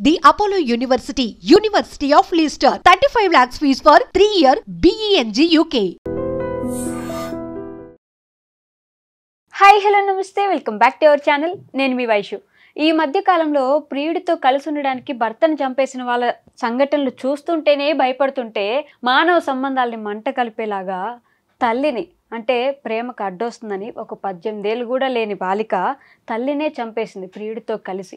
The Apollo University, University of Leicester. 35 lakhs fees for 3-year BEng UK. Hi hello నమస్తే welcome back to our channel. నేను మీ వైషు. ఈ మధ్య కాలంలో ప్రియుడితో కలిసి ఉండడానికి భర్తను చంపేసిన వాళ్ళ సంఘటనలు చూస్తుంటేనే భయపడుతుంటే మానవ సంబంధాలని మంట కలిపేలాగా తల్లిని అంటే ప్రేమకు అడ్డొస్తుందని ఒక 18 ఏళ్ళు కూడా లేని బాలిక తల్లినే చంపేసింది ప్రియుడితో కలిసి.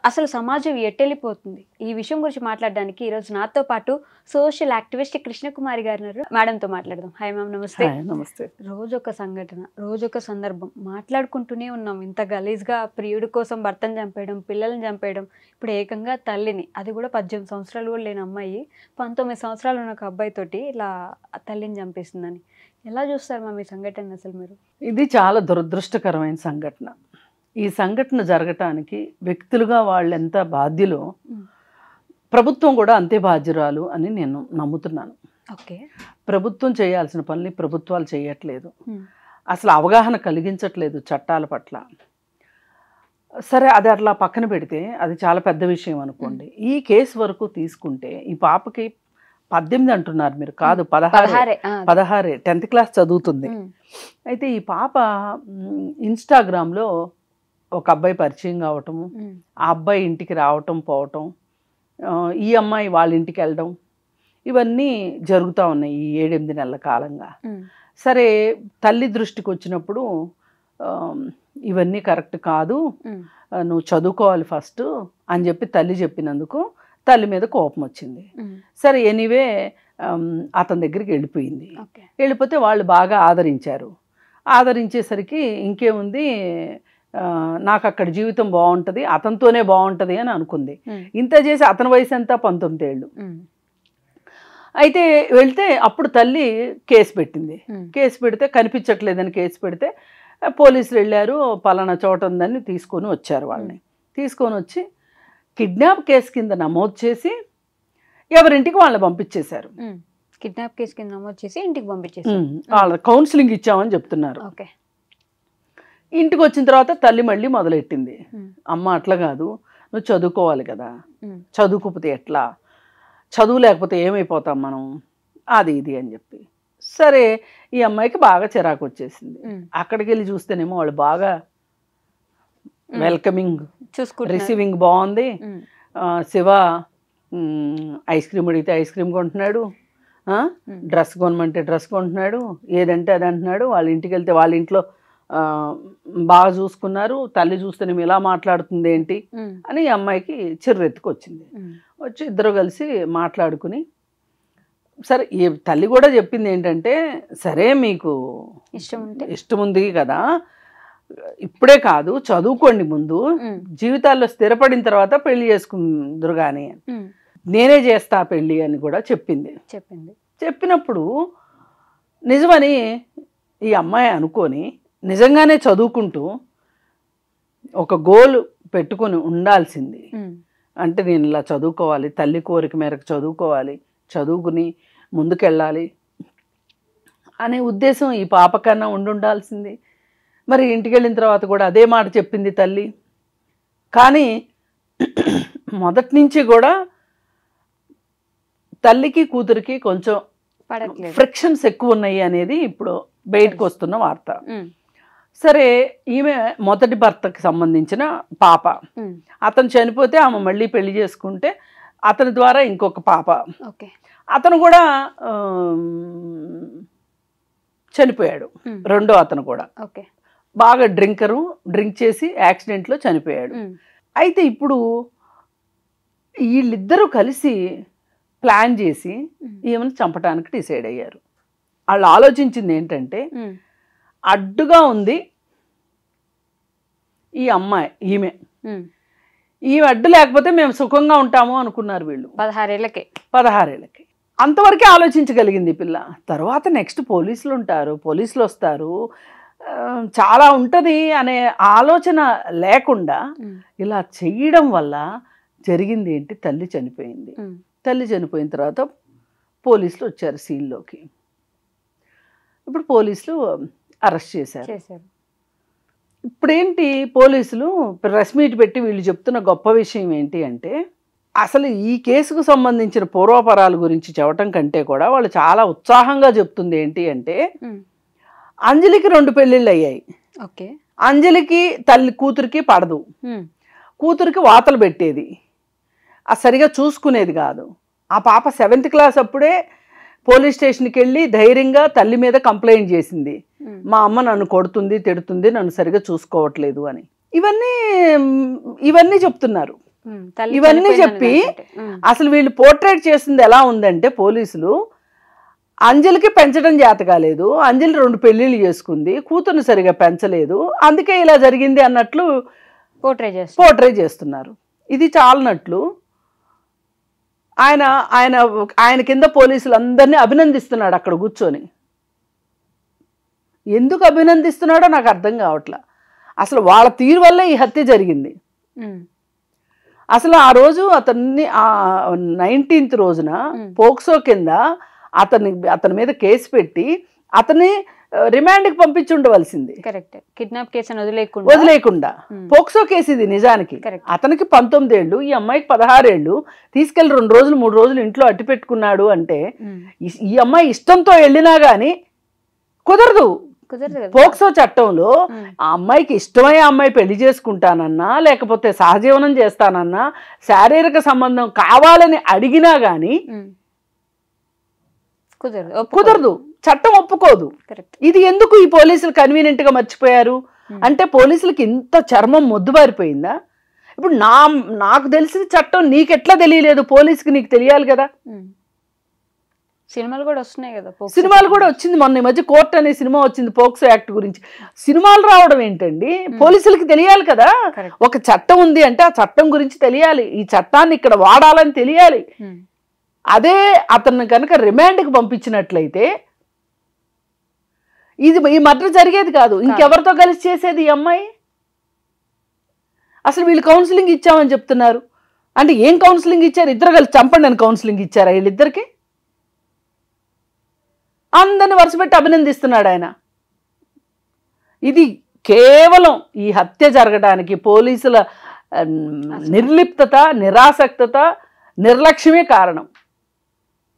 అసలు సమాజం ఎట్టెళ్ళిపోతుంది? ఈ విషయం గురించి మాట్లాడడానికి ఈరోజు నాతో పాటు సోషల్ యాక్టివిస్ట్ కృష్ణకుమారి గారు ఉన్నారు. మేడంతో మాట్లాడదాం. హాయ్ మ్యామ్, నమస్తే. నమస్తే. రోజొక సంఘటన, రోజొక సందర్భం మాట్లాడుకుంటూనే ఉన్నాం. ఇంత గలీజ్గా ప్రియుడి కోసం భర్తను చంపేయడం, పిల్లల్ని చంపేయడం, ఇప్పుడు ఏకంగా తల్లిని, అది కూడా 18 సంవత్సరాలు కూడా లేని అమ్మాయి 19 సంవత్సరాలు ఉన్న ఒక అబ్బాయితోటి ఇలా తల్లిని చంపేసిందని ఎలా చూస్తారు మ్యామ్ ఈ సంఘటన? అసలు మీరు ఇది చాలా దురదృష్టకరమైన సంఘటన. ఈ సంఘటన జరగటానికి వ్యక్తులుగా వాళ్ళు ఎంత బాధ్యులో ప్రభుత్వం కూడా అంతే బాధ్యురాలు అని నేను నమ్ముతున్నాను. ఓకే, ప్రభుత్వం చేయాల్సిన పనులు ప్రభుత్వాలు చేయట్లేదు, అసలు అవగాహన కలిగించట్లేదు చట్టాల పట్ల. సరే, అది అట్లా పక్కన పెడితే అది చాలా పెద్ద విషయం అనుకోండి. ఈ కేసు వరకు తీసుకుంటే ఈ పాపకి 18 అంటున్నారు మీరు, కాదు 16 10th క్లాస్ చదువుతుంది. అయితే ఈ పాప ఇన్స్టాగ్రామ్లో ఒక అబ్బాయి పరిచయం కావటము, ఆ అబ్బాయి ఇంటికి రావటం పోవటం, ఈ అమ్మాయి వాళ్ళ ఇంటికి వెళ్ళడం, ఇవన్నీ జరుగుతూ ఉన్నాయి ఈ 7-8 నెలల కాలంగా. సరే, తల్లి దృష్టికి వచ్చినప్పుడు ఇవన్నీ కరెక్ట్ కాదు, నువ్వు చదువుకోవాలి ఫస్ట్ అని చెప్పి తల్లి చెప్పినందుకు తల్లి మీద కోపం వచ్చింది. సరే, ఎనీవే అతని దగ్గరికి వెళ్ళిపోయింది. వెళ్ళిపోతే వాళ్ళు బాగా ఆదరించారు. ఆదరించేసరికి ఇంకేముంది, నాకు అక్కడ జీవితం బాగుంటుంది, అతనితోనే బాగుంటుంది అని అనుకుంది. ఇంత చేసి అతని వయసు ఎంత? 19 ఏళ్ళు. అయితే వెళ్తే అప్పుడు తల్లి కేసు పెట్టింది. కేసు పెడితే కనిపించట్లేదని కేసు పెడితే పోలీసులు వెళ్ళారు, పలానా చోట ఉందని తీసుకొని వచ్చారు. వాళ్ళని తీసుకొని వచ్చి కిడ్నాప్ కేసు కింద నమోదు చేసి ఎవరింటికి వాళ్ళని పంపించేశారు. కిడ్నాప్ కేసు కింద నమోదు చేసి ఇంటికి పంపించేశారు. వాళ్ళ కౌన్సిలింగ్ ఇచ్చామని చెప్తున్నారు. ఇంటికి వచ్చిన తర్వాత తల్లి మళ్ళీ మొదలెట్టింది, అమ్మ అట్లా కాదు, నువ్వు చదువుకోవాలి కదా, చదువుకోకపోతే ఎట్లా, చదువు లేకపోతే ఏమైపోతాం మనం, అది ఇది అని చెప్పి. సరే, ఈ అమ్మాయికి బాగా చిరాకు వచ్చేసింది. అక్కడికి వెళ్ళి చూస్తేనేమో వాళ్ళు బాగా వెల్కమింగ్, రిసీవింగ్ బాగుంది. శివ ఐస్ క్రీమ్ అడిగితే ఐస్ క్రీమ్ కొంటున్నాడు, డ్రెస్ కొనమంటే డ్రెస్ కొంటున్నాడు, ఏదంటే అది అంటున్నాడు. వాళ్ళ ఇంటికి వెళ్తే వాళ్ళ ఇంట్లో బాగా చూసుకున్నారు. తల్లి చూస్తేనేమో ఇలా మాట్లాడుతుంది ఏంటి అని ఈ అమ్మాయికి చిర్రెత్తుకు వచ్చింది. వచ్చి ఇద్దరు కలిసి మాట్లాడుకుని, సరే, ఈ తల్లి కూడా చెప్పింది ఏంటంటే, సరే మీకు ఇష్టం ఉంది కదా, ఇప్పుడే కాదు చదువుకోండి, ముందు జీవితాల్లో స్థిరపడిన తర్వాత పెళ్లి చేసుకుందరు కానీ, నేనే చేస్తా పెళ్ళి అని కూడా చెప్పింది. చెప్పినప్పుడు నిజమని ఈ అమ్మాయి అనుకొని నిజంగానే చదువుకుంటూ ఒక గోల్ పెట్టుకొని ఉండాల్సింది. అంటే నేను ఇలా చదువుకోవాలి, తల్లి కోరిక మేరకు చదువుకోవాలి, చదువుకుని ముందుకెళ్ళాలి అనే ఉద్దేశం ఈ పాప కన్నా ఉండాల్సింది. మరి ఇంటికి వెళ్ళిన తర్వాత కూడా అదే మాట చెప్పింది తల్లి. కానీ మొదటి నుంచి కూడా తల్లికి కూతురికి కొంచెం ఫ్రిక్షన్స్ ఎక్కువ ఉన్నాయి అనేది ఇప్పుడు బయటకు వస్తున్న వార్త. సరే, ఈమె మొదటి భర్తకి సంబంధించిన పాప, అతను చనిపోతే ఆమె మళ్ళీ పెళ్లి చేసుకుంటే అతని ద్వారా ఇంకొక పాప, అతను కూడా చనిపోయాడు. రెండో అతను కూడా బాగా డ్రింక్ చేసి యాక్సిడెంట్లో చనిపోయాడు. అయితే ఇప్పుడు వీళ్ళిద్దరూ కలిసి ప్లాన్ చేసి ఈమెను చంపడానికి డిసైడ్ అయ్యారు. వాళ్ళు ఆలోచించింది ఏంటంటే, అడ్డుగా ఉంది ఈ అమ్మాయి, ఈమె అడ్డు లేకపోతే మేము సుఖంగా ఉంటాము అనుకున్నారు వీళ్ళు 16 ఏళ్ళకి. అంతవరకే ఆలోచించగలిగింది పిల్ల. తర్వాత నెక్స్ట్ పోలీసులు ఉంటారు, పోలీసులు వస్తారు, చాలా ఉంటుంది అనే ఆలోచన లేకుండా ఇలా చెయ్యడం వల్ల జరిగింది ఏంటి, తల్లి చనిపోయింది. తల్లి చనిపోయిన తర్వాత పోలీసులు వచ్చారు సీన్లోకి. ఇప్పుడు పోలీసులు అరెస్ట్ చేశారు. ఇప్పుడేంటి, పోలీసులు ప్రెస్ మీట్ పెట్టి వీళ్ళు చెప్తున్న గొప్ప విషయం ఏంటి అంటే, అసలు ఈ కేసుకు సంబంధించిన పూర్వాపరాల గురించి చెప్పటం కంటే కూడా వాళ్ళు చాలా ఉత్సాహంగా చెప్తుంది ఏంటి అంటే, అంజలికి 2 పెళ్ళిళ్ళు అయ్యాయి. ఓకే. అంజలికి కూతురికి పడదు, కూతురికి వాతలు పెట్టేది, సరిగా చూసుకునేది కాదు. ఆ పాప 7th క్లాస్ అప్పుడే పోలీస్ స్టేషన్కి వెళ్ళి ధైర్యంగా తల్లి మీద కంప్లైంట్ చేసింది, మా అమ్మ నన్ను కొడుతుంది, తిడుతుంది, నన్ను సరిగా చూసుకోవట్లేదు అని. ఇవన్నీ చెప్తున్నారు. ఇవన్నీ చెప్పి అసలు వీళ్ళు పోర్ట్రేట్ చేసింది ఎలా ఉందంటే, పోలీసులు అంజలికి పెంచడం చేత కాలేదు, అంజలి 2 పెళ్ళిళ్ళు చేసుకుంది, కూతురుని సరిగా పెంచలేదు, అందుకే ఇలా జరిగింది అన్నట్లు పోర్ట్రేట్ చేస్తున్నారు. ఇది చాలనట్లు ఆయన కింద పోలీసులు అందరినీ అభినందిస్తున్నాడు అక్కడ కూర్చొని. ఎందుకు అభినందిస్తున్నాడో నాకు అర్థం కావట్లా. అసలు వాళ్ళ తీరు వల్లే ఈ హత్య జరిగింది. అసలు ఆ రోజు అతన్ని 19th రోజున పోక్సో కింద అతని మీద కేసు పెట్టి అతన్ని రిమాండ్కి పంపించి ఉండవలసింది. కిడ్నాప్ కేసు వదిలేకుండా పోక్సో కేసు ఇది నిజానికి. అతనికి 19 ఏళ్ళు, ఈ అమ్మాయికి 16 ఏళ్ళు. తీసుకెళ్లి 2 రోజులు 3 రోజులు ఇంట్లో అట్టి పెట్టుకున్నాడు అంటే ఈ అమ్మాయి ఇష్టంతో వెళ్ళినా గానీ కుదరదు. పోక్సో చట్టంలో ఆ అమ్మాయికి ఇష్టమై ఆ అమ్మాయి పెళ్లి చేసుకుంటానన్నా, లేకపోతే సహజీవనం చేస్తానన్నా, శారీరక సంబంధం కావాలని అడిగినా గానీ కుదరదు, చట్టం ఒప్పుకోదు. ఇది ఎందుకు ఈ పోలీసులు కన్వీనియంట్ గా మర్చిపోయారు అంటే, పోలీసులకి ఇంత చర్మం మొద్దుబారిపోయిందా? ఇప్పుడు నాకు తెలిసిన చట్టం నీకెట్లా తెలియలేదు? పోలీసుకి నీకు తెలియాలి కదా. సినిమాలు కూడా వస్తున్నాయి కదా, సినిమాలు కూడా వచ్చింది. మొన్న ఈ మధ్య కోర్ట్ అనే సినిమా వచ్చింది పోక్సో యాక్ట్ గురించి. సినిమాలు రావడం ఏంటండి? పోలీసులకి తెలియాలి కదా. ఒక చట్టం ఉంది అంటే ఆ చట్టం గురించి తెలియాలి, ఈ చట్టాన్ని ఇక్కడ వాడాలని తెలియాలి. అదే అతన్ని కనుక రిమాండ్కి పంపించినట్లయితే ఈ మర్డర్ జరిగేది కాదు. ఇంకెవరితో కలిసి చేసేది ఈ అమ్మాయి? అసలు వీళ్ళు కౌన్సిలింగ్ ఇచ్చామని చెప్తున్నారు అంటే ఏం కౌన్సిలింగ్ ఇచ్చారు? ఇద్దరు కలిసి చంపండి అని కౌన్సిలింగ్ ఇచ్చారా వీళ్ళిద్దరికి? అందరిని వరుసపెట్టి అభినందిస్తున్నాడు ఆయన. ఇది కేవలం ఈ హత్య జరగడానికి పోలీసుల నిర్లిప్తత, నిరాసక్తత, నిర్లక్ష్యమే కారణం.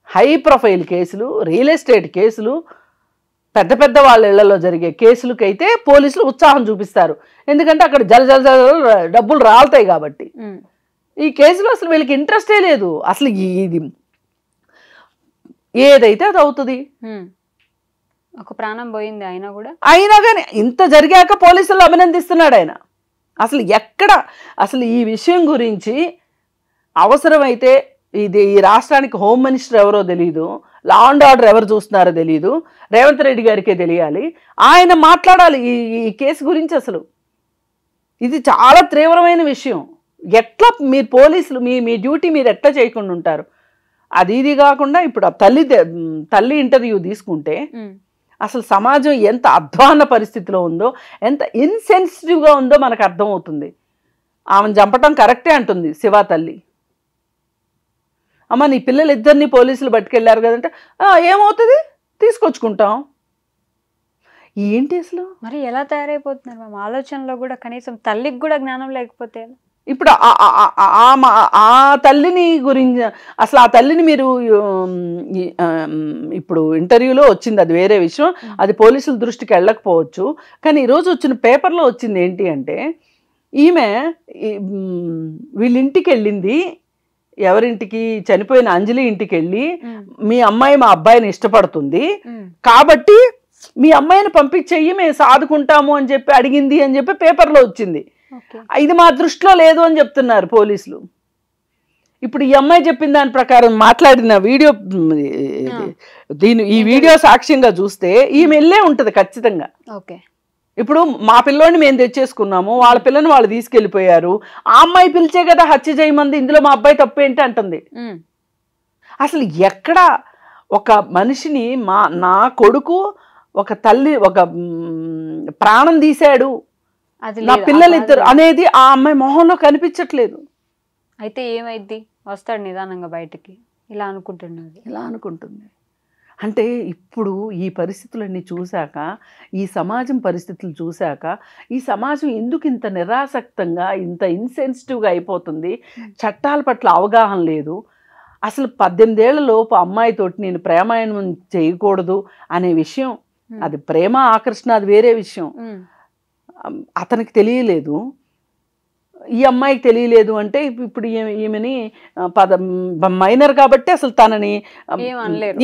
హై ప్రొఫైల్ కేసులు, రియల్ ఎస్టేట్ కేసులు, పెద్ద పెద్ద వాళ్ళ ఇళ్లలో జరిగే కేసులకైతే పోలీసులు ఉత్సాహం చూపిస్తారు, ఎందుకంటే అక్కడ జల డబ్బులు రాలుతాయి కాబట్టి. ఈ కేసులో అసలు వీళ్ళకి ఇంట్రెస్టే లేదు. అసలు ఇది ఏదైతే అది అవుతుంది. ఒక ప్రాణం పోయింది అయినా కానీ ఇంత జరిగాక పోలీసులు అభినందిస్తున్నాడు ఆయన. అసలు ఎక్కడ అసలు ఈ విషయం గురించి అవసరమైతే ఈ రాష్ట్రానికి హోమ్ మినిస్టర్ ఎవరో తెలియదు, లా అండ్ ఆర్డర్ ఎవరు చూస్తున్నారో తెలియదు, రేవంత్ రెడ్డి గారికే తెలియాలి. ఆయన మాట్లాడాలి ఈ కేసు గురించి. అసలు ఇది చాలా తీవ్రమైన విషయం. ఎట్లా మీరు పోలీసులు మీ డ్యూటీ మీరు ఎట్లా చేయకుండా ఉంటారు? ఇది కాకుండా ఇప్పుడు తల్లి ఇంటర్వ్యూ తీసుకుంటే అసలు సమాజం ఎంత అధ్వాన పరిస్థితిలో ఉందో, ఎంత ఇన్సెన్సిటివ్గా ఉందో మనకు అర్థమవుతుంది. ఆమెను చంపటం కరెక్టే అంటుంది శివ తల్లి. అమ్మ నీ పిల్లలు ఇద్దరిని పోలీసులు పట్టుకెళ్ళారు కదంటే ఏమవుతుంది, తీసుకొచ్చుకుంటాం. ఏంటి అసలు మరి ఎలా తయారైపోతున్నారు మా ఆలోచనలో కూడా? కనీసం తల్లికి కూడా జ్ఞానం లేకపోతే ఇప్పుడు ఆ తల్లిని గురించి అసలు ఆ తల్లిని మీరు ఇప్పుడు ఇంటర్వ్యూలో వచ్చింది, అది వేరే విషయం, అది పోలీసుల దృష్టికి వెళ్ళకపోవచ్చు. కానీ ఈరోజు వచ్చిన పేపర్లో వచ్చింది ఏంటి అంటే, ఈమె వీళ్ళింటికి వెళ్ళింది, ఎవరింటికి? చనిపోయిన అంజలి ఇంటికి వెళ్ళి మీ అమ్మాయి మా అబ్బాయిని ఇష్టపడుతుంది కాబట్టి మీ అమ్మాయిని పంపించేయి, మేము సాదుకుంటాము అని చెప్పి అడిగింది అని చెప్పి పేపర్లో వచ్చింది. ఇది మా దృష్టిలో లేదు అని చెప్తున్నారు పోలీసులు. ఇప్పుడు ఈ అమ్మాయి చెప్పిన దాని ప్రకారం మాట్లాడిన వీడియో, ఈ వీడియో సాక్ష్యంగా చూస్తే ఈమె వెళ్ళే ఉంటుంది ఖచ్చితంగా. ఇప్పుడు మా పిల్లోని మేము తెచ్చేసుకున్నాము, వాళ్ళ పిల్లని వాళ్ళు తీసుకెళ్ళిపోయారు, ఆ అమ్మాయి పిలిచే కదా హత్య చేయమంది, ఇందులో మా అబ్బాయి తప్పేంటి అంటుంది. అసలు ఎక్కడ ఒక మనిషిని నా కొడుకు ఒక తల్లి ఒక ప్రాణం తీశాడు, నా పిల్లలు ఇద్దరు అనేది ఆ అమ్మాయి మొహంలో కనిపించట్లేదు. అయితే ఏమైంది? వస్తాడు నిదానంగా బయటికి, ఇలా అనుకుంటుంది. ఇలా అనుకుంటుంది. అంటే ఇప్పుడు ఈ పరిస్థితులన్నీ చూశాక, ఈ సమాజం పరిస్థితులు చూశాక, ఈ సమాజం ఎందుకు ఇంత నిరాసక్తంగా, ఇంత ఇన్సెన్సిటివ్గా అయిపోతుంది? చట్టాల పట్ల అవగాహన లేదు. అసలు 18 ఏళ్ల లోపు అమ్మాయితోటి నేను ప్రేమాయణం చేయకూడదు అనే విషయం, అది ప్రేమ ఆకర్షణ, అది వేరే విషయం. అతనికి తెలియలేదు, ఈ అమ్మాయికి తెలియలేదు. అంటే ఇప్పుడు ఈమెని మైనర్ కాబట్టి అసలు తనని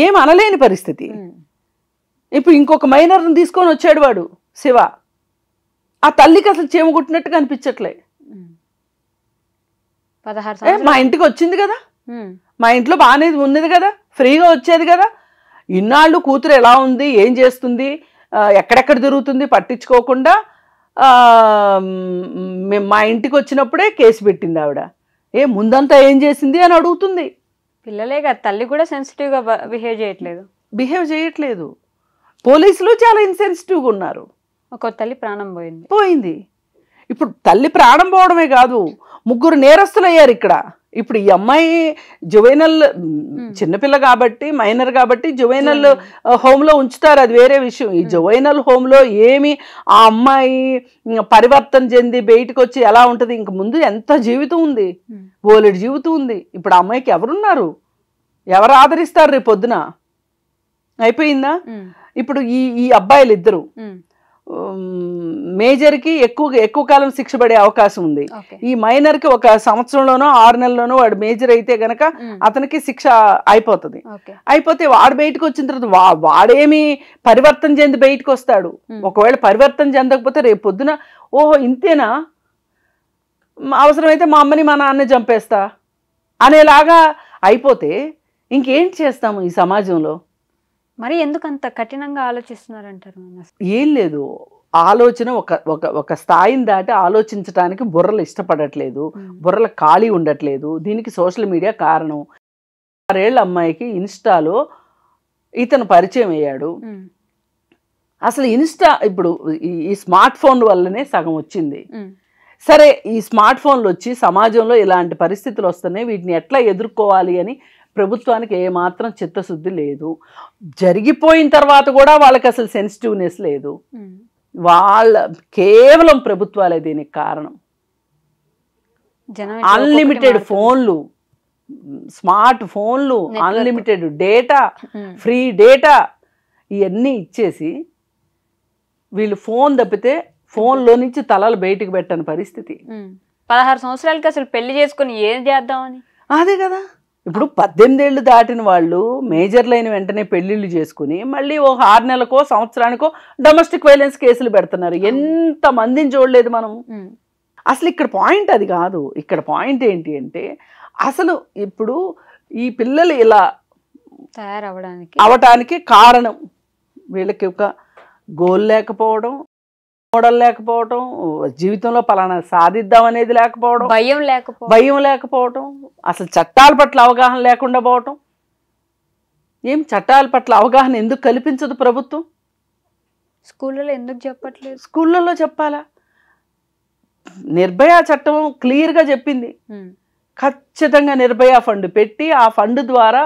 ఏం అనలేని పరిస్థితి. ఇప్పుడు ఇంకొక మైనర్ని తీసుకొని వచ్చాడు వాడు శివ. ఆ తల్లికి అసలు చీమ కుట్టినట్టుగా అనిపించట్లే. 16 మా ఇంటికి వచ్చింది కదా, మా ఇంట్లో బాగానే ఉన్నది కదా, ఫ్రీగా వచ్చేది కదా, ఇన్నాళ్ళు కూతురు ఎలా ఉంది, ఏం చేస్తుంది, ఎక్కడెక్కడ తిరుగుతుంది పట్టించుకోకుండా మా ఇంటికి వచ్చినప్పుడే కేసు పెట్టింది ఆవిడ. ముందంతా ఏం చేసింది అని అడుగుతుంది. పిల్లలే కదా, తల్లి కూడా సెన్సిటివ్గా బిహేవ్ చేయట్లేదు. పోలీసులు చాలా ఇన్సెన్సిటివ్గా ఉన్నారు. ఒక తల్లి ప్రాణం పోయింది. ఇప్పుడు తల్లి ప్రాణం పోవడమే కాదు, 3 నేరస్తులు అయ్యారు ఇక్కడ. ఇప్పుడు ఈ అమ్మాయి జువైనల్ చిన్నపిల్ల కాబట్టి, మైనర్ కాబట్టి జువైనల్ హోమ్లో ఉంచుతారు, అది వేరే విషయం. ఈ జువైనల్ హోమ్లో ఏమి ఆ అమ్మాయి పరివర్తన చెంది బయటకు వచ్చి ఎలా ఉంటుంది? ఇంక ముందు ఎంత జీవితం ఉంది, బోలెడు జీవితం ఉంది. ఇప్పుడు ఆ అమ్మాయికి ఎవరున్నారు, ఎవరు ఆదరిస్తారు రేపు పొద్దున? అయిపోయిందా? ఇప్పుడు ఈ అబ్బాయిలు ఇద్దరు, మేజర్కి ఎక్కువ కాలం శిక్ష పడే అవకాశం ఉంది. ఈ మైనర్కి 1 సంవత్సరంలోనో 6 నెలల్లోనో వాడు మేజర్ అయితే గనక అతనికి శిక్ష అయిపోతుంది. అయిపోతే వాడు బయటకు వచ్చిన తర్వాత వాడేమి పరివర్తన చెంది బయటకు వస్తాడు. ఒకవేళ పరివర్తన చెందకపోతే రేపు పొద్దున ఓహో ఇంతేనా, అవసరమైతే మా అమ్మని మా నాన్న చంపేస్తా అనేలాగా అయిపోతే ఇంకేం చేస్తాము ఈ సమాజంలో? మరి ఎందుకు అంత కఠినంగా ఆలోచిస్తున్నారంటారు? ఏం లేదు, ఆలోచన ఒక స్థాయిని దాటి ఆలోచించడానికి బుర్రలు ఇష్టపడట్లేదు, బుర్రలు ఖాళీ ఉండట్లేదు. దీనికి సోషల్ మీడియా కారణం. 6 ఏళ్ల అమ్మాయికి ఇన్స్టాలో ఇతను పరిచయం అయ్యాడు. అసలు ఇన్స్టా ఇప్పుడు ఈ స్మార్ట్ ఫోన్ వల్లనే సగం వచ్చింది. సరే, ఈ స్మార్ట్ ఫోన్లు వచ్చి సమాజంలో ఇలాంటి పరిస్థితులు వస్తున్నాయి, వీటిని ఎట్లా ఎదుర్కోవాలి అని ప్రభుత్వానికి ఏమాత్రం చిత్తశుద్ధి లేదు. జరిగిపోయిన తర్వాత కూడా వాళ్ళకి అసలు సెన్సిటివ్నెస్ లేదు. కేవలం ప్రభుత్వాలే దీనికి కారణం. అన్లిమిటెడ్ ఫోన్లు, స్మార్ట్ ఫోన్లు, అన్లిమిటెడ్ డేటా, ఫ్రీ డేటా ఇవన్నీ ఇచ్చేసి వీళ్ళు ఫోన్ తప్పితే ఫోన్లో నుంచి తలలు బయటికి పెట్టని పరిస్థితి. 16 సంవత్సరాలకి అసలు పెళ్లి చేసుకుని ఏం చేద్దామని. అదే కదా, ఇప్పుడు 18 ఏళ్ళు దాటిన వాళ్ళు మేజర్లు అయిన వెంటనే పెళ్లిళ్ళు చేసుకుని మళ్ళీ 6 నెలలకో సంవత్సరానికో డొమెస్టిక్ వైలెన్స్ కేసులు పెడుతున్నారు. ఎంత మందిని చూడలేదు మనం. అసలు ఇక్కడ పాయింట్ అది కాదు. ఇక్కడ పాయింట్ ఏంటి అంటే, అసలు ఇప్పుడు ఈ పిల్లలు ఇలా అవటానికి కారణం వీళ్ళకి ఒక గోల్ లేకపోవడం, మోడల్ లేకపోవడం, జీవితంలో పలానా సాధిద్దాం అనేది లేకపోవడం, భయం లేకపోవడం, అసలు చట్టాల పట్ల అవగాహన లేకుండా పోవటం. చట్టాల పట్ల అవగాహన ఎందుకు కల్పించదు ప్రభుత్వం? స్కూళ్ళలో ఎందుకు చెప్పట్లేదు? స్కూళ్ళలో చెప్పాలా? నిర్భయ చట్టం క్లియర్గా చెప్పింది, ఖచ్చితంగా నిర్భయ ఫండ్ పెట్టి ఆ ఫండ్ ద్వారా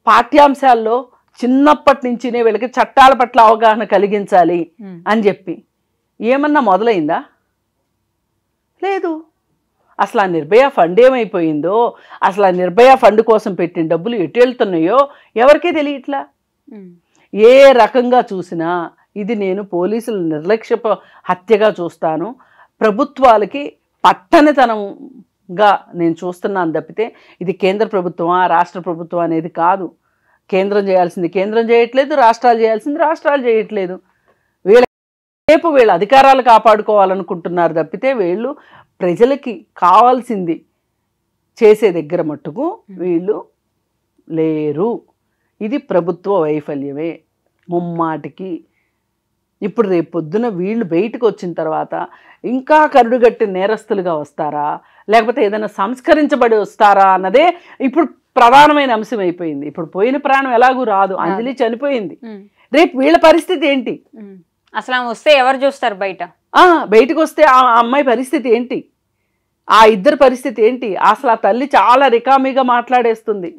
పాఠ్యాంశాల్లో చిన్నప్పటి నుంచినే వీళ్ళకి చట్టాల పట్ల అవగాహన కలిగించాలి అని చెప్పి ఏమన్నా మొదలైందా? లేదు. అసలు ఆ నిర్భయ ఫండ్ ఏమైపోయిందో, అసలు ఆ నిర్భయ ఫండ్ కోసం పెట్టిన డబ్బులు ఎటు వెళ్తున్నాయో ఎవరికీ తెలియట్లా. ఏ రకంగా చూసినా ఇది నేను పోలీసుల నిర్లక్ష్య హత్యగా చూస్తాను, ప్రభుత్వాలకి పట్టనితనంగా నేను చూస్తున్నాను తప్పితే ఇది కేంద్ర ప్రభుత్వమా రాష్ట్ర ప్రభుత్వం అనేది కాదు. కేంద్రం చేయాల్సింది కేంద్రం చేయట్లేదు, రాష్ట్రాలు చేయాల్సింది రాష్ట్రాలు చేయట్లేదు. రేపు వీళ్ళు అధికారాలు కాపాడుకోవాలనుకుంటున్నారు తప్పితే వీళ్ళు ప్రజలకి కావాల్సింది చేసే దగ్గర మట్టుకు వీళ్ళు లేరు. ఇది ప్రభుత్వ వైఫల్యమే ముమ్మాటికి. ఇప్పుడు రేపు పొద్దున వీళ్ళు బయటకు వచ్చిన తర్వాత ఇంకా కరుడుగట్టిన నేరస్తులుగా వస్తారా, లేకపోతే ఏదైనా సంస్కరించబడి వస్తారా అన్నదే ఇప్పుడు ప్రధానమైన అంశం అయిపోయింది. ఇప్పుడు పోయిన ప్రాణం ఎలాగూ రాదు, అంజలి చనిపోయింది, రేపు వీళ్ళ పరిస్థితి ఏంటి? అసలు వస్తే ఎవరు చూస్తారు? బయటకు వస్తే ఆ అమ్మాయి పరిస్థితి ఏంటి, ఆ ఇద్దరు పరిస్థితి ఏంటి? అసలు ఆ తల్లి చాలా రికామీగా మాట్లాడేస్తుంది.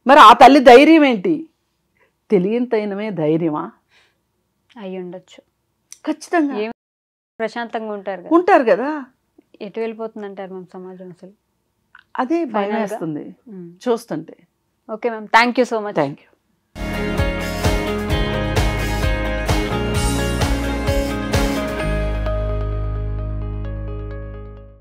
మరి ఆ తల్లి ధైర్యం ఏంటి? తెలియనితనమే ధైర్యమా? అయి ఉండొచ్చు. ఖచ్చితంగా ప్రశాంతంగా ఉంటారు కదా. ఉంటారు కదా. ఎటు వెళ్ళిపోతుందంటారు మ్యామ్ సమాజం అసలు? అదే భయం Final గా? వేస్తుంది చూస్తుంటే. Okay ma'am, thank you so much. Thank you.